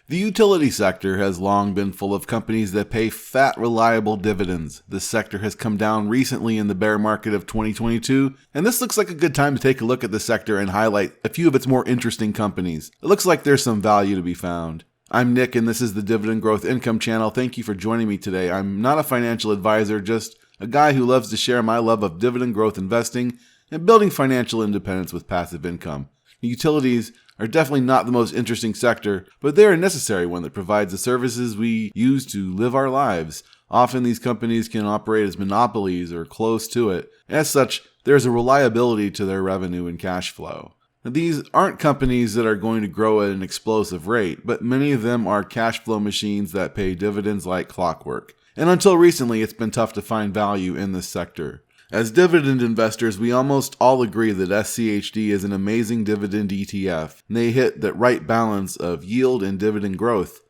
The utility sector has long been full of companies that pay fat, reliable dividends. This sector has come down recently in the bear market of 2022, and this looks like a good time to take a look at the sector and highlight a few of its more interesting companies. It looks like there's some value to be found. I'm Nick, and this is the Dividend Growth Income channel. Thank you for joining me today. I'm not a financial advisor, just a guy who loves to share my love of dividend growth investing and building financial independence with passive income. Utilities are definitely not the most interesting sector, but they're a necessary one that provides the services we use to live our lives. Often these companies can operate as monopolies or close to it. As such, there's a reliability to their revenue and cash flow. Now, these aren't companies that are going to grow at an explosive rate, but many of them are cash flow machines that pay dividends like clockwork. And until recently, it's been tough to find value in this sector. As dividend investors, we almost all agree that SCHD is an amazing dividend ETF, and they hit that right balance of yield and dividend growth.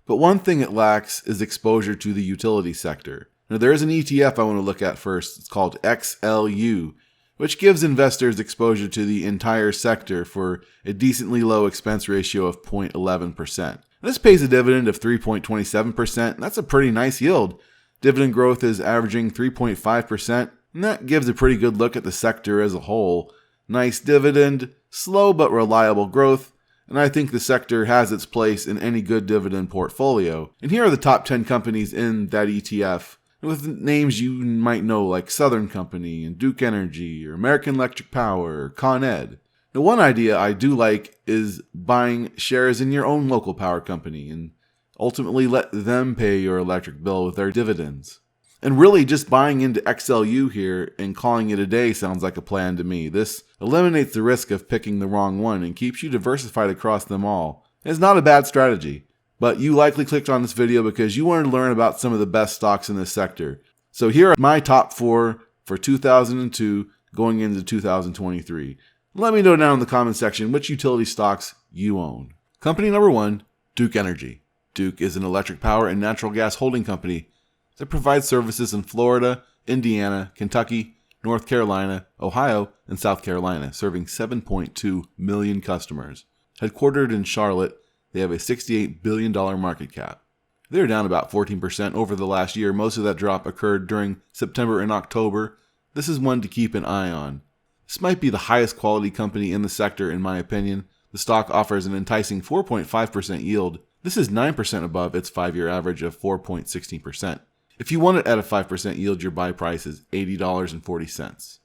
But one thing it lacks is exposure to the utility sector. Now, there is an ETF I want to look at first. It's called XLU, which gives investors exposure to the entire sector for a decently low expense ratio of 0.11%. This pays a dividend of 3.27%, and that's a pretty nice yield. Dividend growth is averaging 3.5%. And that gives a pretty good look at the sector as a whole. Nice dividend, slow but reliable growth, and I think the sector has its place in any good dividend portfolio. And here are the top 10 companies in that ETF, with names you might know like Southern Company and Duke Energy or American Electric Power or Con Ed. Now, one idea I do like is buying shares in your own local power company and ultimately let them pay your electric bill with their dividends. And really, just buying into XLU here and calling it a day sounds like a plan to me. This eliminates the risk of picking the wrong one and keeps you diversified across them all. It's not a bad strategy, but you likely clicked on this video because you wanted to learn about some of the best stocks in this sector. So here are my top 4 for 2002 going into 2023. Let me know down in the comment section which utility stocks you own. Company number 1, Duke Energy. Duke is an electric power and natural gas holding company that provides services in Florida, Indiana, Kentucky, North Carolina, Ohio, and South Carolina, serving 7.2 million customers. Headquartered in Charlotte, they have a $68 billion market cap. They're down about 14% over the last year. Most of that drop occurred during September and October. This is one to keep an eye on. This might be the highest quality company in the sector in my opinion. The stock offers an enticing 4.5% yield. This is 9% above its 5-year average of 4.16%. If you want it at a 5% yield, your buy price is $80.40.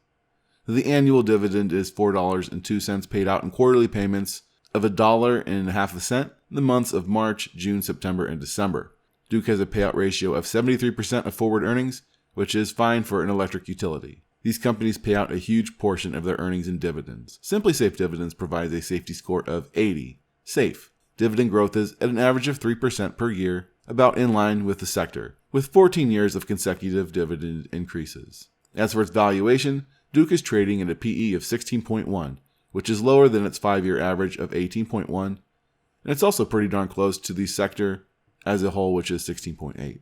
The annual dividend is $4.02 paid out in quarterly payments of $1.50 in the months of March, June, September, and December. Duke has a payout ratio of 73% of forward earnings, which is fine for an electric utility. These companies pay out a huge portion of their earnings in dividends. Simply Safe Dividends provides a safety score of 80. Safe. Dividend growth is at an average of 3% per year, about in line with the sector, with 14 years of consecutive dividend increases. As for its valuation, Duke is trading at a PE of 16.1, which is lower than its 5-year average of 18.1, and it's also pretty darn close to the sector as a whole, which is 16.8.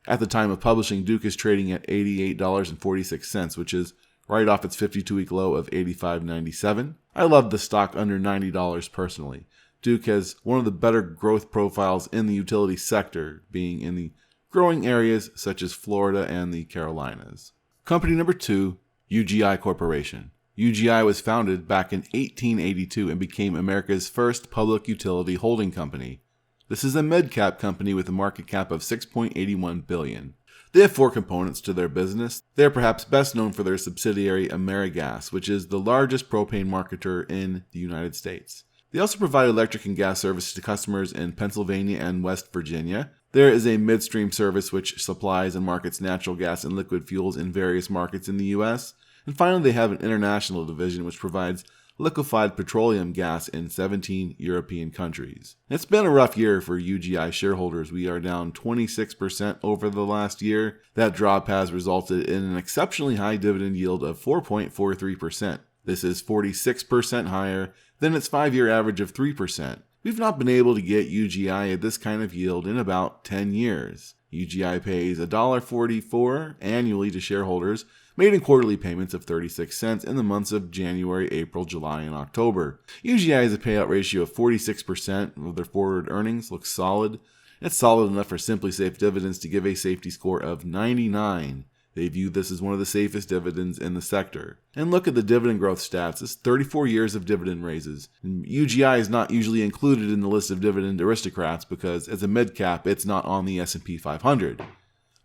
At the time of publishing, Duke is trading at $88.46, which is right off its 52-week low of $85.97. I love the stock under $90 personally. Duke has one of the better growth profiles in the utility sector, being in the growing areas such as Florida and the Carolinas. Company number 2, UGI Corporation. UGI was founded back in 1882 and became America's first public utility holding company. This is a mid-cap company with a market cap of $6.81 billion. They have 4 components to their business. They are perhaps best known for their subsidiary AmeriGas, which is the largest propane marketer in the United States. They also provide electric and gas services to customers in Pennsylvania and West Virginia. There is a midstream service which supplies and markets natural gas and liquid fuels in various markets in the U.S. And finally, they have an international division which provides liquefied petroleum gas in 17 European countries. It's been a rough year for UGI shareholders. We are down 26% over the last year. That drop has resulted in an exceptionally high dividend yield of 4.43%. This is 46% higher than its 5-year average of 3%. We've not been able to get UGI at this kind of yield in about 10 years. UGI pays $1.44 annually to shareholders, made in quarterly payments of 36 cents in the months of January, April, July, and October. UGI has a payout ratio of 46% of their forward earnings. Looks solid. It's solid enough for Simply Safe Dividends to give a safety score of 99. They view this as one of the safest dividends in the sector. And look at the dividend growth stats. It's 34 years of dividend raises. And UGI is not usually included in the list of dividend aristocrats because as a mid-cap, it's not on the S&P 500.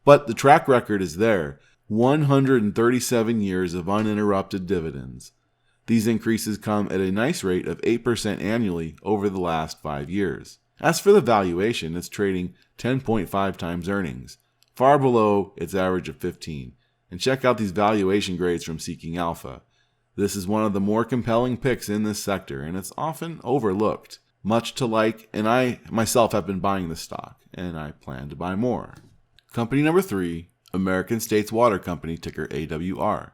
But the track record is there. 137 years of uninterrupted dividends. These increases come at a nice rate of 8% annually over the last 5 years. As for the valuation, it's trading 10.5 times earnings, far below its average of 15. And check out these valuation grades from Seeking Alpha. This is one of the more compelling picks in this sector, and it's often overlooked. Much to like, and I myself have been buying this stock, and I plan to buy more. Company number 3, American States Water Company, ticker AWR.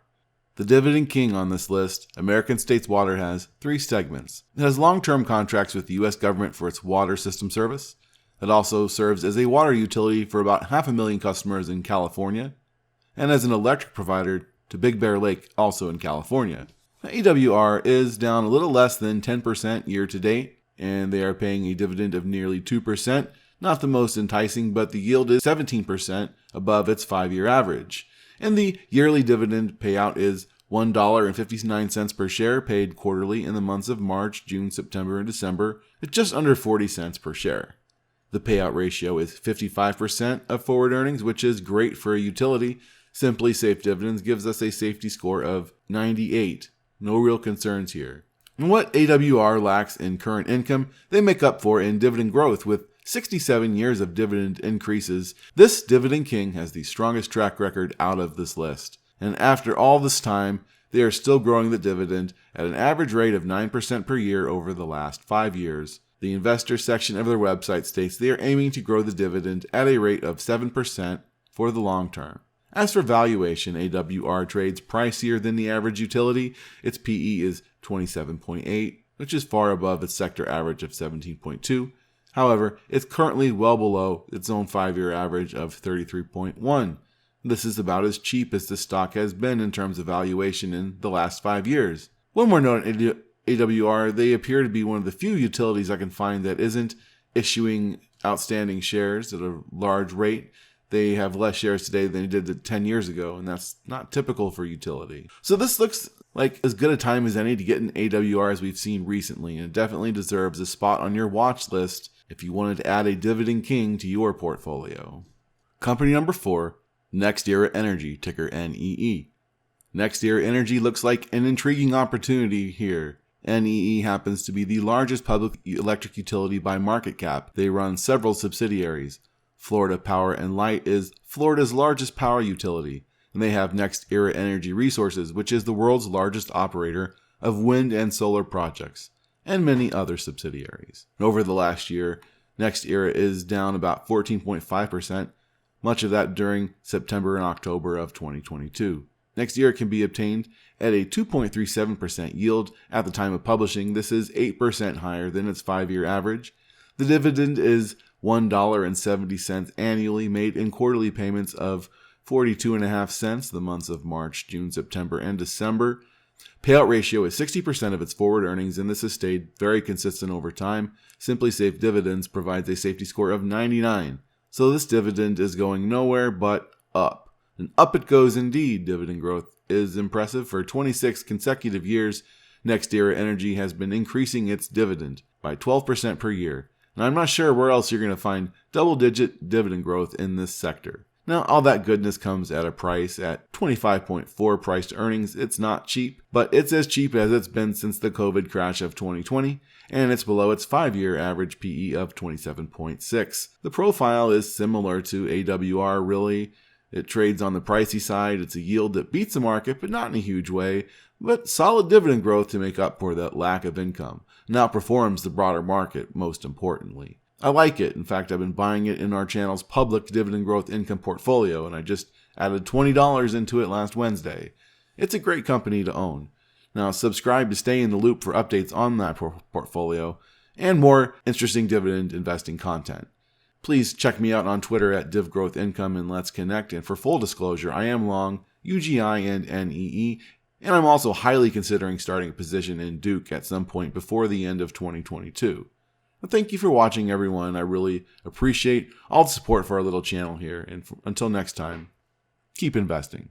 The dividend king on this list, American States Water has 3 segments. It has long-term contracts with the U.S. government for its water system service. It also serves as a water utility for about 500,000 customers in California, and as an electric provider to Big Bear Lake, also in California. AWR is down a little less than 10% year to date, and they are paying a dividend of nearly 2%. Not the most enticing, but the yield is 17% above its 5-year average. And the yearly dividend payout is $1.59 per share, paid quarterly in the months of March, June, September, and December, at just under 40 cents per share. The payout ratio is 55% of forward earnings, which is great for a utility. Simply Safe Dividends gives us a safety score of 98. No real concerns here. And what AWR lacks in current income, they make up for in dividend growth with 67 years of dividend increases. This dividend king has the strongest track record out of this list. And after all this time, they are still growing the dividend at an average rate of 9% per year over the last 5 years. The investor section of their website states they are aiming to grow the dividend at a rate of 7% for the long term. As for valuation, AWR trades pricier than the average utility. Its PE is 27.8, which is far above its sector average of 17.2. However, it's currently well below its own 5-year average of 33.1. This is about as cheap as the stock has been in terms of valuation in the last 5 years. One more note on AWR, they appear to be one of the few utilities I can find that isn't issuing outstanding shares at a large rate. They have less shares today than they did 10 years ago, and that's not typical for utility. So this looks like as good a time as any to get an AWR as we've seen recently, and it definitely deserves a spot on your watch list if you wanted to add a dividend king to your portfolio. Company number 4, NextEra Energy, ticker NEE. NextEra Energy looks like an intriguing opportunity here. NEE happens to be the largest public electric utility by market cap. They run several subsidiaries. Florida Power and Light is Florida's largest power utility, and they have NextEra Energy Resources, which is the world's largest operator of wind and solar projects, and many other subsidiaries. Over the last year, NextEra is down about 14.5%, much of that during September and October of 2022. NextEra can be obtained at a 2.37% yield at the time of publishing. This is 8% higher than its 5-year average. The dividend is $1.70 annually, made in quarterly payments of 42.5 cents the months of March, June, September, and December. Payout ratio is 60% of its forward earnings, and this has stayed very consistent over time. Simply Safe Dividends provides a safety score of 99. So this dividend is going nowhere but up. And up it goes indeed. Dividend growth is impressive. For 26 consecutive years, NextEra Energy has been increasing its dividend by 12% per year. And I'm not sure where else you're going to find double-digit dividend growth in this sector. Now, all that goodness comes at a price at 25.4 price to earnings. It's not cheap, but it's as cheap as it's been since the COVID crash of 2020, and it's below its 5-year average PE of 27.6. The profile is similar to AWR, really. It trades on the pricey side. It's a yield that beats the market, but not in a huge way, but solid dividend growth to make up for that lack of income, and outperforms the broader market, most importantly. I like it. In fact, I've been buying it in our channel's public dividend growth income portfolio, and I just added $20 into it last Wednesday. It's a great company to own. Now, subscribe to stay in the loop for updates on that portfolio and more interesting dividend investing content. Please check me out on Twitter at DivGrowthIncome and let's connect. And for full disclosure, I am long UGI and NEE, and I'm also highly considering starting a position in Duke at some point before the end of 2022. But thank you for watching, everyone. I really appreciate all the support for our little channel here. And until next time, keep investing.